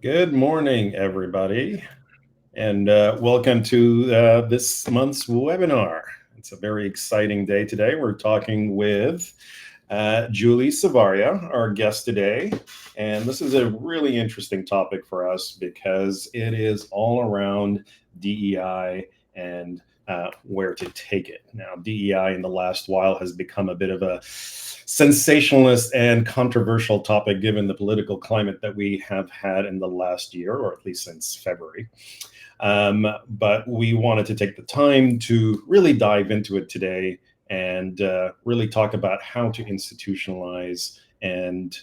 Good morning, everybody, and welcome to this month's webinar. It's a very exciting day today. We're talking with Julie Savaria, our guest today, and this is a really interesting topic for us because it is all around DEI and where to take it. Now, DEI in the last while has become a bit of a sensationalist and controversial topic given the political climate that we have had in the last year, or at least since February. But we wanted to take the time to really dive into it today and really talk about how to institutionalize and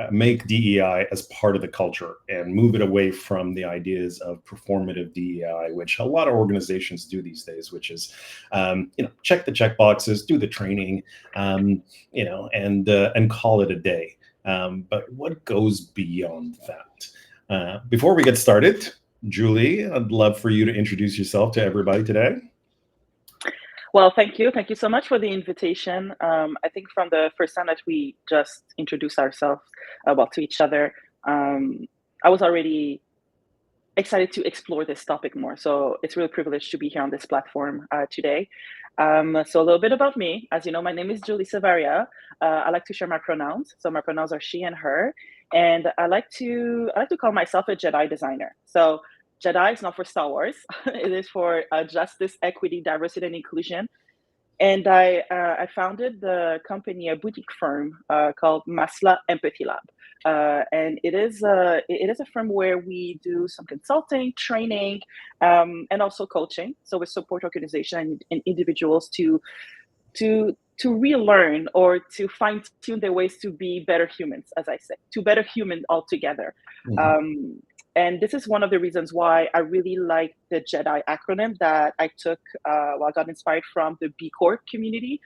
make DEI as part of the culture and move it away from the ideas of performative DEI, which a lot of organizations do these days, which is, check the checkboxes, do the training, and call it a day. But what goes beyond that? Before we get started, Julie, I'd love for you to introduce yourself to everybody today. Well, thank you. Thank you so much for the invitation. I think from the first time that we just introduced ourselves to each other, I was already excited to explore this topic more. So it's really a privilege to be here on this platform today. So a little bit about me. As you know, my name is Julie Savaria. I like to share my pronouns. So my pronouns are she and her. And I like to call myself a Jedi designer. So Jedi is not for Star Wars. It is for justice, equity, diversity, and inclusion. And I founded the company, a boutique firm called Masla Empathy Lab. And it is a firm where we do some consulting, training, and also coaching. So we support organizations and individuals to relearn or to fine-tune their ways to be better humans, as I say, to better human altogether. Mm-hmm. And this is one of the reasons why I really like the JEDI acronym that I took I got inspired from the B Corp community,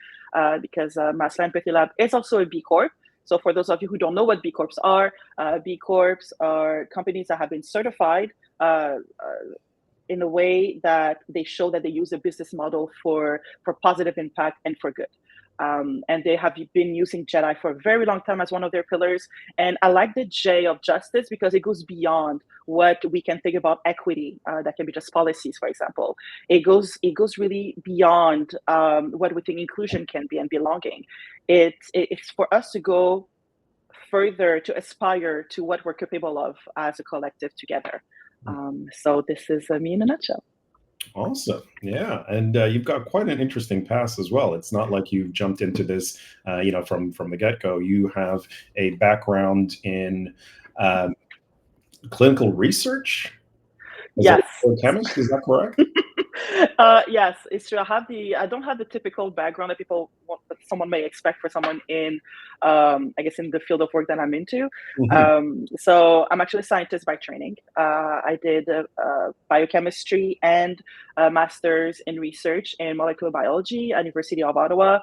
because Masla Empathy Lab is also a B Corp. So for those of you who don't know what B Corps are companies that have been certified in a way that they show that they use a business model for positive impact and for good. And they have been using JEDI for a very long time as one of their pillars. And I like the J of justice because it goes beyond what we can think about equity. That can be just policies, for example. It goes really beyond what we think inclusion can be and belonging. It's for us to go further, to aspire to what we're capable of as a collective together. So this is me in a nutshell. Awesome. Yeah. And you've got quite an interesting past as well. It's not like you've jumped into this, from the get-go. You have a background in clinical research. Yes. As a chemist, is that correct? Yes, it's true. I don't have the typical background that someone may expect for someone in, I guess, in the field of work that I'm into. Mm-hmm. So I'm actually a scientist by training. I did biochemistry and a master's in research in molecular biology at University of Ottawa.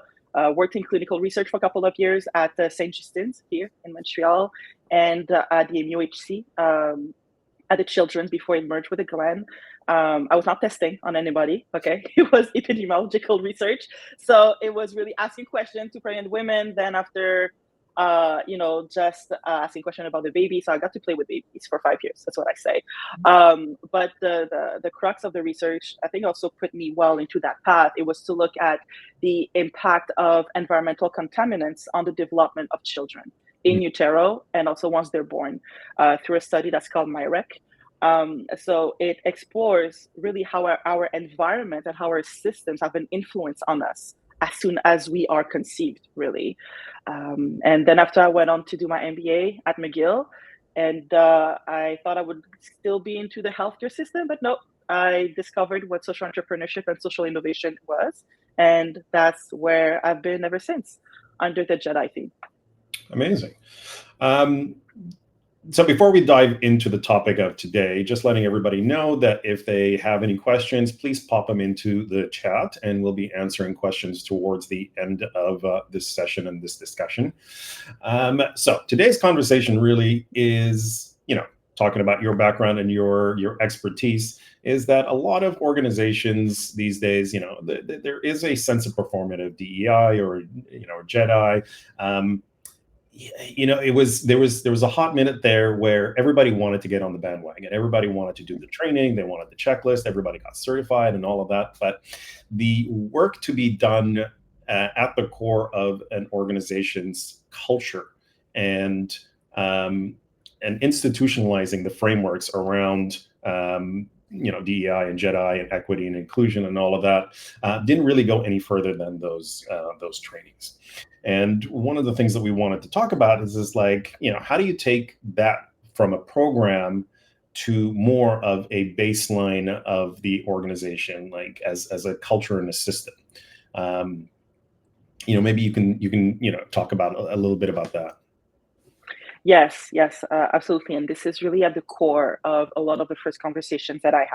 Worked in clinical research for a couple of years at St. Justin's here in Montreal and at the MUHC. At the Children's before it merged with the Glen. I was not testing on anybody, okay? It was epidemiological research. So it was really asking questions to pregnant women. Then after, just asking questions about the baby. So I got to play with babies for 5 years. That's what I say. But the crux of the research, I think also put me well into that path. It was to look at the impact of environmental contaminants on the development of children in utero and also once they're born through a study that's called MyRec. So it explores really how our environment and how our systems have an influence on us as soon as we are conceived, really. And then after I went on to do my MBA at McGill, and I thought I would still be into the healthcare system, but no, I discovered what social entrepreneurship and social innovation was. And that's where I've been ever since, under the JEDI theme. Amazing. So before we dive into the topic of today, just letting everybody know that if they have any questions, please pop them into the chat and we'll be answering questions towards the end of this session and this discussion. So today's conversation really is, talking about your background and your expertise, is that a lot of organizations these days, there is a sense of performative DEI or, JEDI. there was a hot minute there where everybody wanted to get on the bandwagon. Everybody wanted to do the training. They wanted the checklist. Everybody got certified and all of that. But the work to be done at the core of an organization's culture and institutionalizing the frameworks around DEI and JEDI and equity and inclusion and all of that didn't really go any further than those trainings. And one of the things that we wanted to talk about is like, how do you take that from a program to more of a baseline of the organization, like as a culture and a system? Maybe you can talk about a little bit about that. Yes, absolutely. And this is really at the core of a lot of the first conversations that I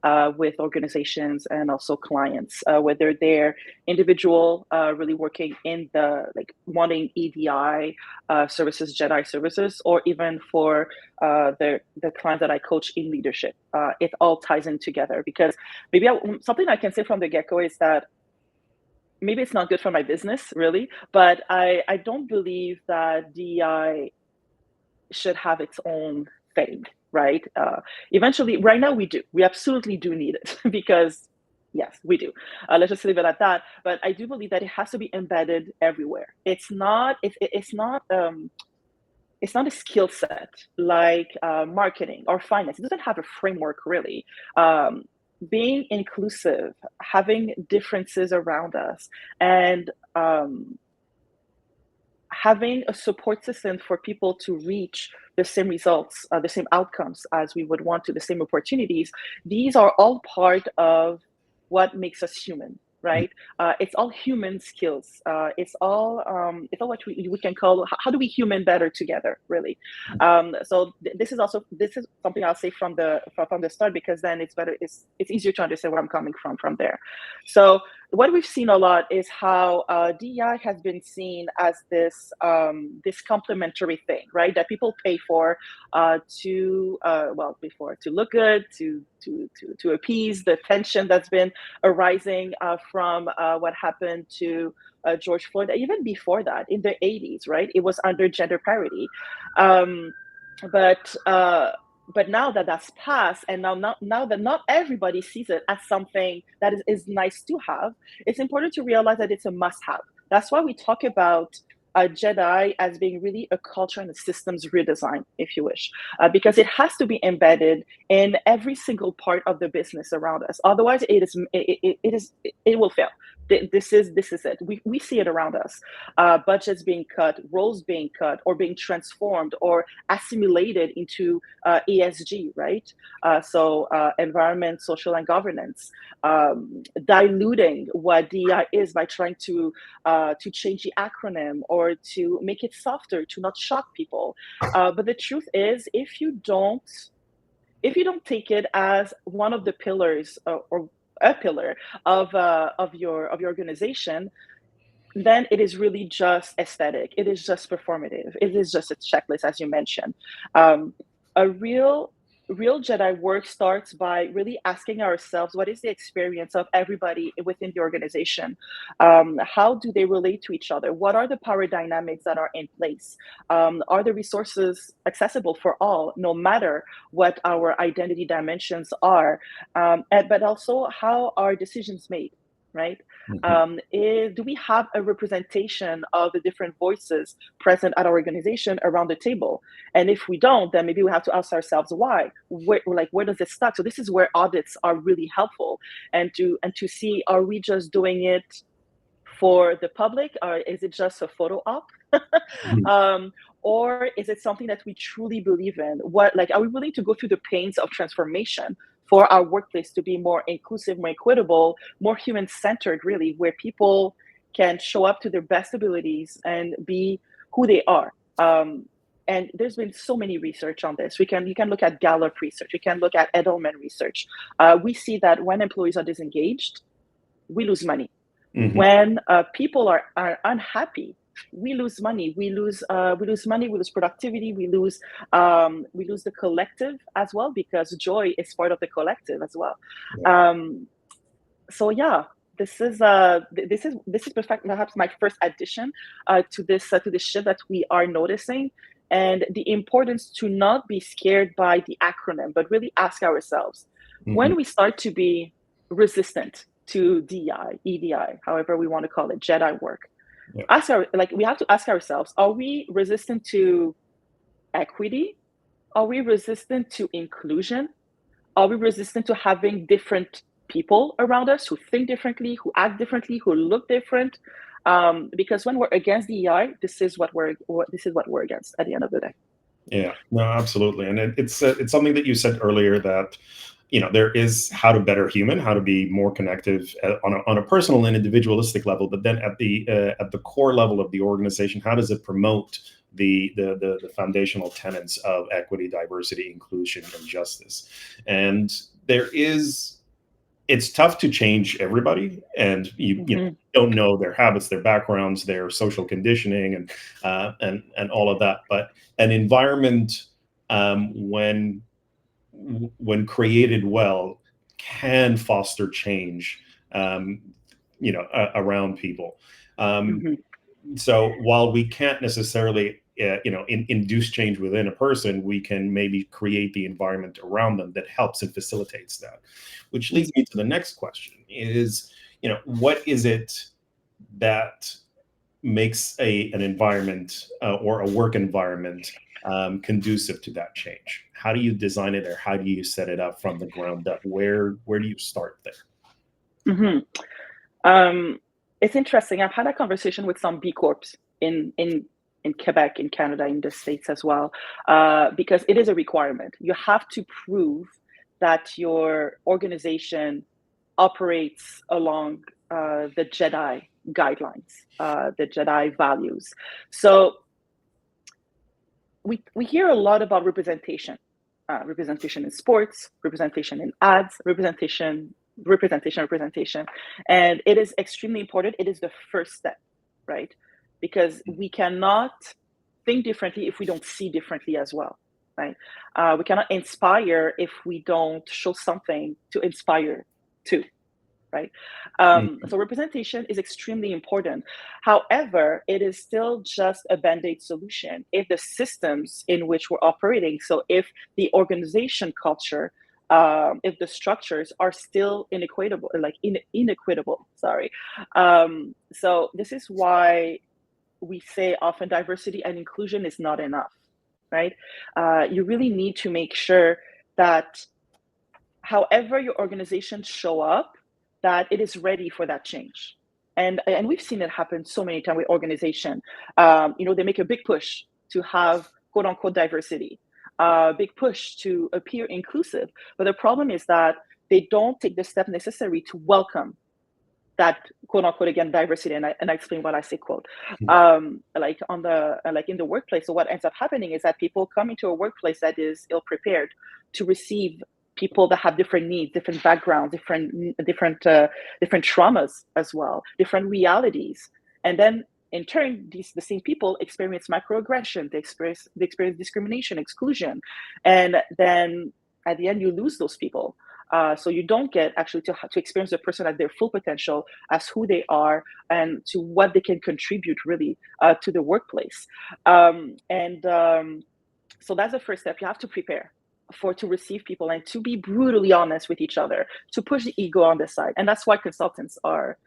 have with organizations and also clients, whether they're individual, really working in the wanting EDI services, JEDI services, or even for the clients that I coach in leadership. It all ties in together, because maybe something I can say from the get-go is that maybe it's not good for my business, really, but I don't believe that DEI should have its own thing, right? Eventually, right now we absolutely do need it because yes, we do. Let's just leave it at that. But I do believe that it has to be embedded everywhere. It's not a skill set like marketing or finance. It doesn't have a framework really. Being inclusive, having differences around us, and having a support system for people to reach the same results, the same outcomes as we would want to, the same opportunities. These are all part of what makes us human, right? It's all human skills. It's all what we can call, how do we human better together, really? So this is something I'll say from the start, because then it's better. It's easier to understand where I'm coming from there. So what we've seen a lot is how DEI has been seen as this complementary thing, right? That people pay for to look good, to appease the tension that's been arising from what happened to George Floyd. Even before that, in the 80s, right? It was under gender parity, but now that that's passed, and now that not everybody sees it as something that is nice to have, it's important to realize that it's a must-have. That's why we talk about JEDI as being really a culture and a systems redesign, if you wish, because it has to be embedded in every single part of the business around us. Otherwise, it will fail. This is it. We see it around us. Budgets being cut, roles being cut, or being transformed or assimilated into ESG, right? So environment, social, and governance, diluting what DEI is by trying to change the acronym or to make it softer to not shock people. But the truth is, if you don't take it as one of the pillars or a pillar of your organization, then it is really just aesthetic. It is just performative. It is just a checklist, as you mentioned. A real JEDI work starts by really asking ourselves, what is the experience of everybody within the organization? How do they relate to each other? What are the power dynamics that are in place? Are the resources accessible for all, no matter what our identity dimensions are? But also, how are decisions made? Right? Do we have a representation of the different voices present at our organization around the table? And if we don't, then maybe we have to ask ourselves why. Where does it start? So this is where audits are really helpful, and to see, are we just doing it for the public, or is it just a photo op? Or is it something that we truly believe in? Are we willing to go through the pains of transformation for our workplace to be more inclusive, more equitable, more human-centered, really, where people can show up to their best abilities and be who they are? And there's been so many research on this. You can look at Gallup research. You can look at Edelman research. We see that when employees are disengaged, we lose money. When people are unhappy, we lose money. We lose money. We lose productivity. We lose the collective as well, because joy is part of the collective as well. So yeah, this is perhaps my first addition to this shift that we are noticing, and the importance to not be scared by the acronym, but really ask ourselves when we start to be resistant to DEI, EDI, however we want to call it, Jedi work. Yeah. We have to ask ourselves: are we resistant to equity? Are we resistant to inclusion? Are we resistant to having different people around us who think differently, who act differently, who look different? Because when we're against DEI, this is what we're against at the end of the day. Yeah, no, absolutely, and it's something that you said earlier that there is how to better human, how to be more connective on a personal and individualistic level, but then at the core level of the organization, how does it promote the foundational tenets of equity, diversity, inclusion, and justice? And it's tough to change everybody, and you don't know their habits, their backgrounds, their social conditioning, and all of that. But an environment, when created well, can foster change, around people. So while we can't necessarily induce change within a person, we can maybe create the environment around them that helps and facilitates that. Which leads me to the next question: is what is it that makes an environment or a work environment conducive to that change? How do you design it, or how do you set it up from the ground up? Where do you start there? It's interesting. I've had a conversation with some B Corps in Quebec, in Canada, in the States as well, because it is a requirement. You have to prove that your organization operates along the Jedi guidelines, the Jedi values. So we hear a lot about representation in sports, representation in ads, representation, and it is extremely important. It is the first step, right? Because we cannot think differently if we don't see differently as well, right? We cannot inspire if we don't show something to inspire to, right? So representation is extremely important. However, it is still just a band-aid solution if the systems in which we're operating, so if the organization culture, if the structures are still inequitable, sorry. So this is why we say often diversity and inclusion is not enough, right? You really need to make sure that however your organization show up, that it is ready for that change. And we've seen it happen so many times with organization. They make a big push to have quote unquote diversity, big push to appear inclusive. But the problem is that they don't take the step necessary to welcome that quote unquote, again, diversity. And I explain what I say quote, like in the workplace. So what ends up happening is that people come into a workplace that is ill prepared to receive people that have different needs, different backgrounds, different traumas as well, different realities. And then in turn, the same people experience microaggression, they experience discrimination, exclusion. And then at the end, you lose those people. So you don't get actually to experience the person at their full potential as who they are and to what they can contribute really to the workplace. So that's the first step. You have to prepare to receive people and to be brutally honest with each other, to push the ego on the side. And that's why consultants are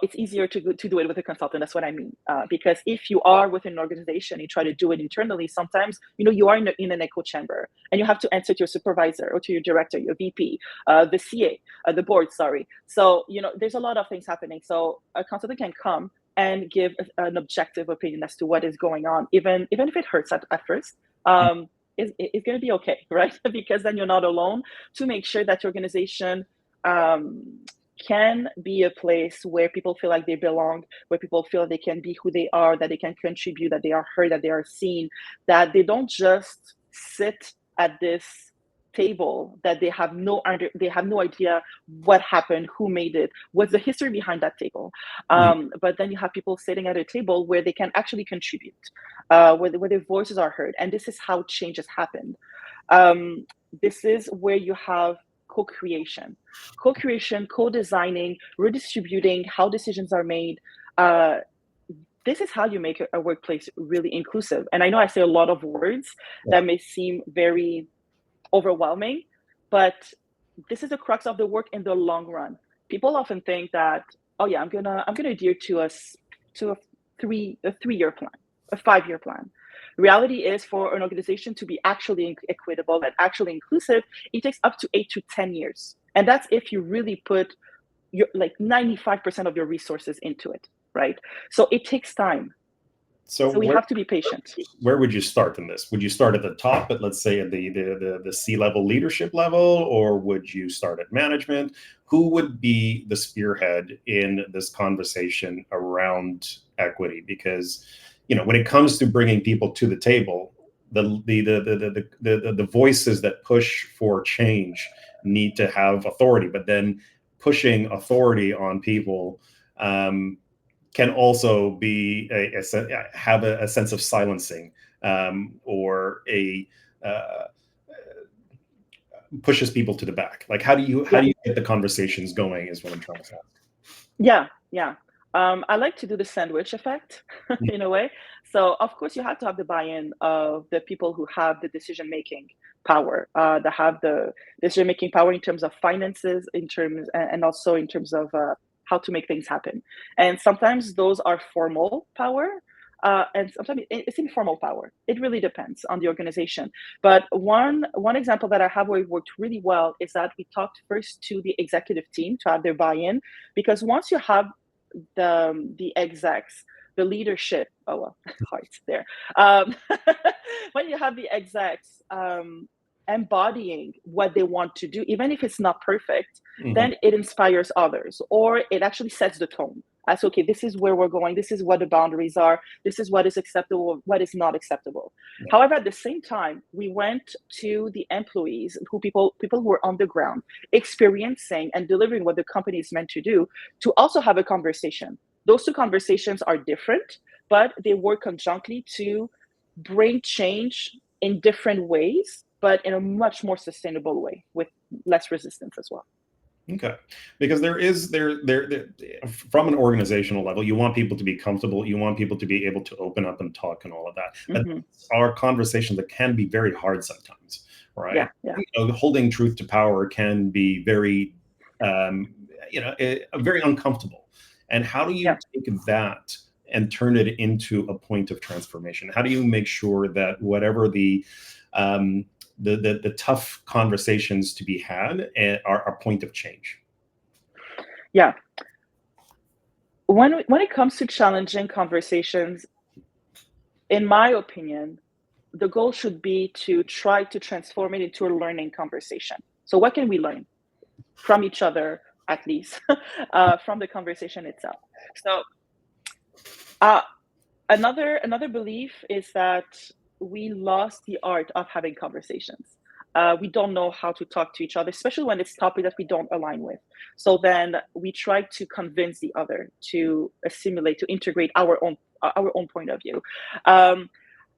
it's easier to do it with a consultant. That's what I mean. Because if you are within an organization, you try to do it internally, sometimes, you are in an echo chamber and you have to answer to your supervisor or to your director, your VP, the CA, the board, sorry. So, there's a lot of things happening. So a consultant can come and give an objective opinion as to what is going on, even if it hurts at first. It's going to be okay, right? Because then you're not alone, to make sure that your organization can be a place where people feel like they belong, where people feel they can be who they are, that they can contribute, that they are heard, that they are seen, that they don't just sit at this table, that they have no idea what happened, who made it, what's the history behind that table. But then you have people sitting at a table where they can actually contribute, where their voices are heard. And this is how change has happened. This is where you have co-creation, co-designing, redistributing how decisions are made. This is how you make a workplace really inclusive. And I know I say a lot of words that may seem very overwhelming, but this is the crux of the work in the long run. People often think that, oh yeah, I'm gonna adhere to a 3-year plan, a 5-year plan. Reality is, for an organization to be actually equitable and actually inclusive, it takes up to 8 to 10 years. And that's if you really put your 95% of your resources into it, right? So it takes time. So we have to be patient. Where would you start in this? Would you start at the top, at let's say at the C-level leadership level, or would you start at management? Who would be the spearhead in this conversation around equity? Because when it comes to bringing people to the table, the voices that push for change need to have authority, but then pushing authority on people can also be have a sense of silencing, or pushes people to the back. Like, how do you get the conversations going is what I'm trying to say. Yeah. I like to do the sandwich effect in a way. So of course you have to have the buy-in of the people who have the decision-making power, that have the decision-making power in terms of finances, and also in terms of how to make things happen. And sometimes those are formal power, and sometimes it's informal power. It really depends on the organization. But one example that I have where it worked really well is that we talked first to the executive team to have their buy-in, because once you have the execs, the leadership, it's there. When you have the execs embodying what they want to do, even if it's not perfect, then it inspires others, or it actually sets the tone. As, okay, this is where we're going, this is what the boundaries are, this is what is acceptable, what is not acceptable. Yeah. However, at the same time, we went to the employees, people who were on the ground, experiencing and delivering what the company is meant to do, to also have a conversation. Those two conversations are different, but they work conjunctly to bring change in different ways, but in a much more sustainable way with less resistance as well. Okay, because there from an organizational level, you want people to be comfortable, you want people to be able to open up and talk and all of that. But our conversations that can be very hard sometimes, right? Yeah. Holding truth to power can be very, very uncomfortable. And how do you take that and turn it into a point of transformation? How do you make sure that whatever the tough conversations to be had are a point of change? Yeah. When it comes to challenging conversations, in my opinion, the goal should be to try to transform it into a learning conversation. So what can we learn from each other, at least, from the conversation itself? So another belief is that we lost the art of having conversations. We don't know how to talk to each other, especially when it's topic that we don't align with. So then we try to convince the other, to assimilate, to integrate our own point of view.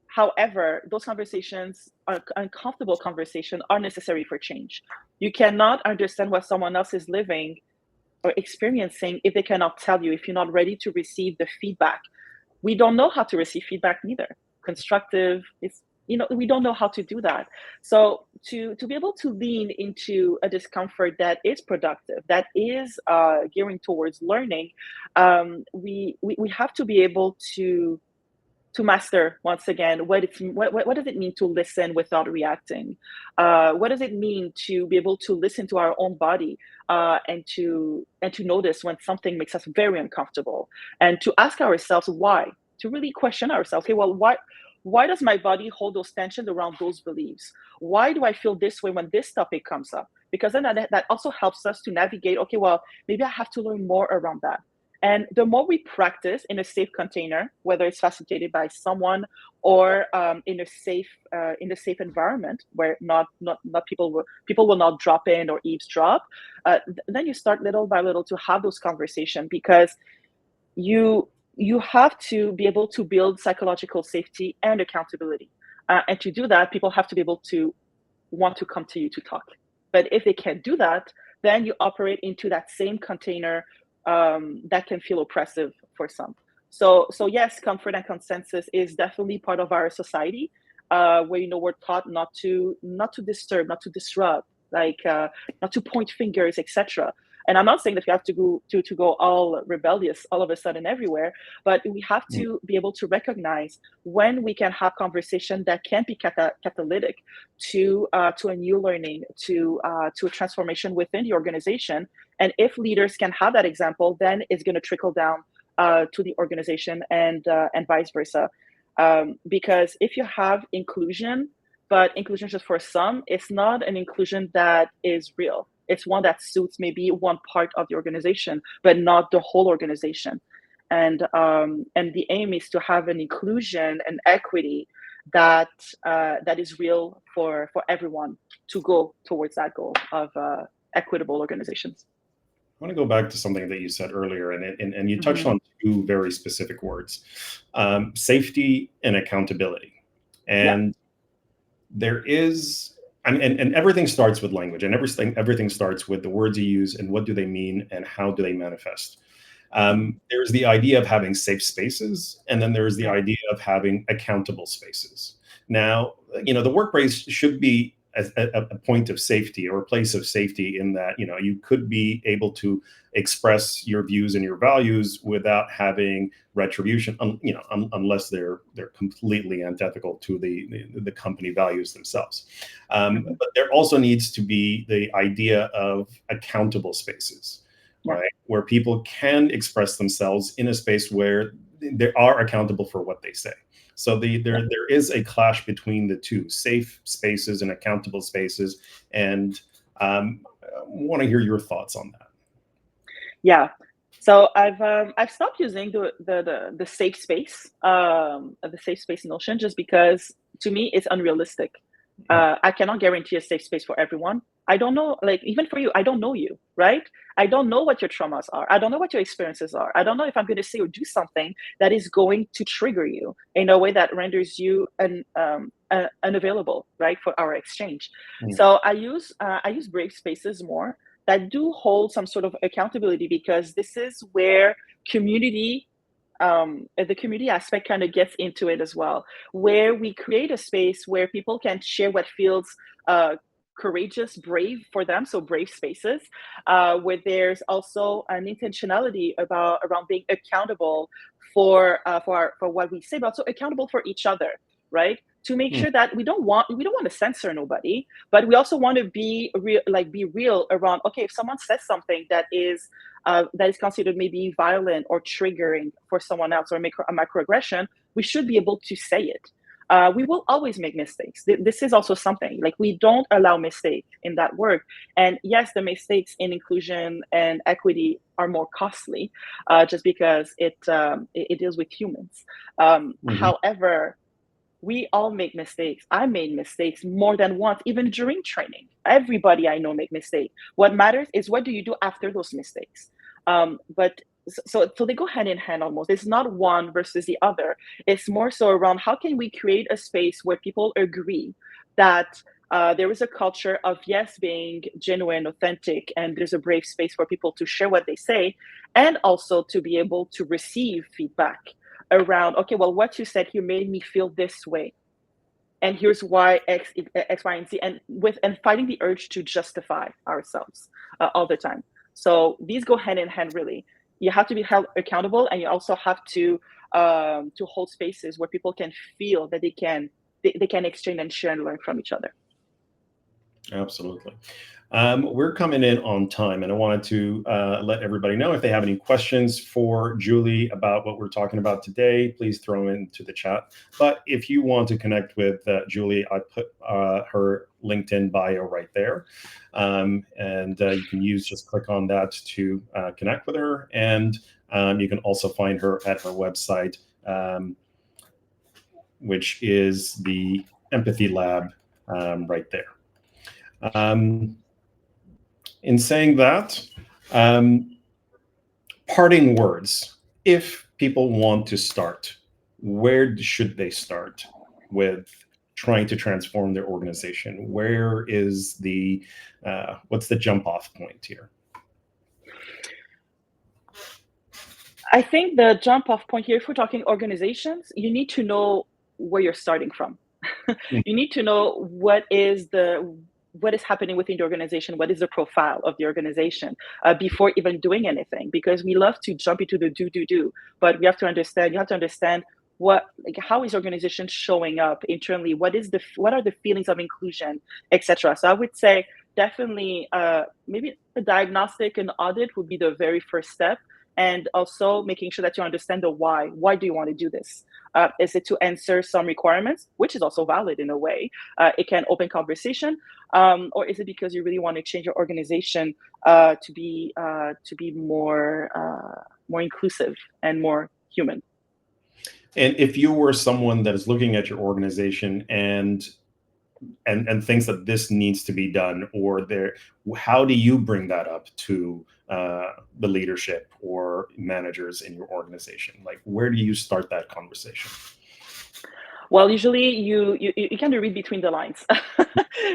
However, those conversations, uncomfortable conversations, are necessary for change. You cannot understand what someone else is living or experiencing if they cannot tell you, if you're not ready to receive the feedback. We don't know how to receive feedback neither. Constructive, we don't know how to do that. So to be able to lean into a discomfort that is productive, that is gearing towards learning, we have to be able to master, once again, what does it mean to listen without reacting? What does it mean to be able to listen to our own body, and to notice when something makes us very uncomfortable, and to ask ourselves why, to really question ourselves. Okay, well, why does my body hold those tensions around those beliefs? Why do I feel this way when this topic comes up? Because then that also helps us to navigate, okay, well, maybe I have to learn more around that. And the more we practice in a safe container, whether it's facilitated by someone or in a safe environment where not people will not drop in or eavesdrop, then you start little by little to have those conversations, because you have to be able to build psychological safety and accountability. And to do that, people have to be able to want to come to you to talk. But if they can't do that, then you operate into that same container that can feel oppressive for some. So yes, comfort and consensus is definitely part of our society, where we're taught not to disturb, not to disrupt, like not to point fingers, etc. And I'm not saying that we have to go all rebellious all of a sudden everywhere, but we have to be able to recognize when we can have conversation that can be catalytic to a new learning, to a transformation within the organization. And if leaders can have that example, then it's going to trickle down to the organization and vice versa. Because if you have inclusion, but inclusion just for some, it's not an inclusion that is real. It's one that suits maybe one part of the organization, but not the whole organization. And the aim is to have an inclusion and equity that is real for everyone to go towards that goal of equitable organizations. I want to go back to something that you said earlier, and you touched on two very specific words: safety and accountability. And there is, and everything starts with language, and everything starts with the words you use and what do they mean and how do they manifest. There's the idea of having safe spaces, and then there's the idea of having accountable spaces. Now, the workplace should be a point of safety or a place of safety, in that you could be able to express your views and your values without having retribution, unless they're completely antithetical to the company values themselves. But there also needs to be the idea of accountable spaces, right, where people can express themselves in a space where they are accountable for what they say. So there is a clash between the two, safe spaces and accountable spaces, and I want to hear your thoughts on that. Yeah. So I've stopped using the safe space, the safe space notion, just because to me it's unrealistic. I cannot guarantee a safe space for everyone. I don't know, like even for you, I don't know you, right? I don't know what your traumas are. I don't know what your experiences are. I don't know if I'm going to say or do something that is going to trigger you in a way that renders you unavailable, right, for our exchange. So I use brave spaces more that do hold some sort of accountability, because this is where community, the community aspect kind of gets into it as well, where we create a space where people can share what feels courageous, brave for them. So brave spaces, where there's also an intentionality around being accountable for what we say, but also accountable for each other, right? To make sure that we don't want to censor nobody, but we also want to be real around, okay, if someone says something that is considered maybe violent or triggering for someone else, or a microaggression, we should be able to say it. We will always make mistakes. This is also something, like, we don't allow mistake in that work. And yes, the mistakes in inclusion and equity are more costly, just because it deals with humans. However, we all make mistakes. I made mistakes more than once, even during training. Everybody I know make mistakes. What matters is what do you do after those mistakes. But so they go hand in hand almost. It's not one versus the other. It's more so around how can we create a space where people agree that there is a culture of, yes, being genuine, authentic, and there's a brave space for people to share what they say, and also to be able to receive feedback around, okay, well, what you said here made me feel this way, and here's why X, Y, and Z, and fighting the urge to justify ourselves all the time. So these go hand in hand, really. You have to be held accountable, and you also have to hold spaces where people can feel that they can exchange and share and learn from each other. Absolutely. We're coming in on time, and I wanted to let everybody know if they have any questions for Julie about what we're talking about today, please throw them into the chat. But if you want to connect with Julie, I put her LinkedIn bio right there. And you can just click on that to connect with her. And you can also find her at her website, which is the Empathy Lab right there. In saying that, parting words. If people want to start, where should they start with trying to transform their organization? Where is the what's the jump off point here? I think the jump off point here, if we're talking organizations, you need to know where you're starting from. You need to know what is happening within the organization, what is the profile of the organization before even doing anything, because we love to jump into the do, but you have to understand how is organization showing up internally, what are the feelings of inclusion, etc. So I would say definitely maybe a diagnostic and audit would be the very first step, and also making sure that you understand the why do you want to do this. Is it to answer some requirements, which is also valid in a way? It can open conversation, or is it because you really want to change your organization to be more inclusive and more human? And if you were someone that is looking at your organization and thinks that this needs to be done, or how do you bring that up to the leadership or managers in your organization? Like, where do you start that conversation? Well, usually you kind of read between the lines.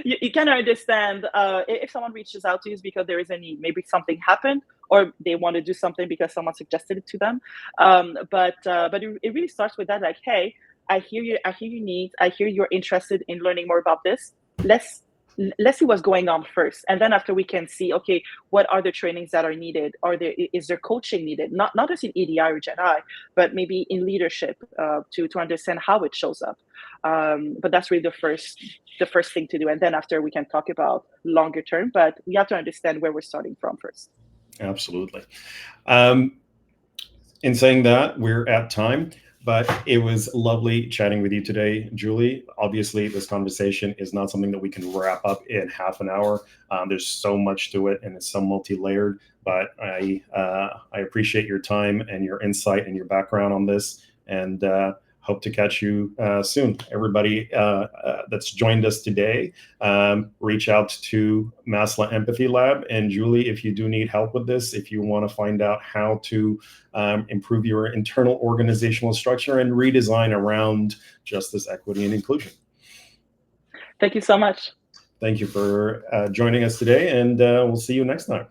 You kind of understand if someone reaches out to you, is because there is a need. Maybe something happened, or they want to do something because someone suggested it to them. But it really starts with that. Like, hey, I hear your needs. I hear you're interested in learning more about this. Let's see what's going on first, and then after we can see, okay, what are the trainings that are needed? Is there coaching needed? Not just in EDI or GenI, but maybe in leadership to understand how it shows up. But that's really the first thing to do, and then after we can talk about longer term. But we have to understand where we're starting from first. Absolutely. In saying that, we're at time. But it was lovely chatting with you today, Julie. Obviously, this conversation is not something that we can wrap up in half an hour. There's so much to it, and it's so multi-layered. But I appreciate your time and your insight and your background on this, and hope to catch you soon. Everybody that's joined us today, reach out to Masla Empathy Lab. And Julie, if you do need help with this, if you want to find out how to improve your internal organizational structure and redesign around justice, equity, and inclusion. Thank you so much. Thank you for joining us today, and we'll see you next time.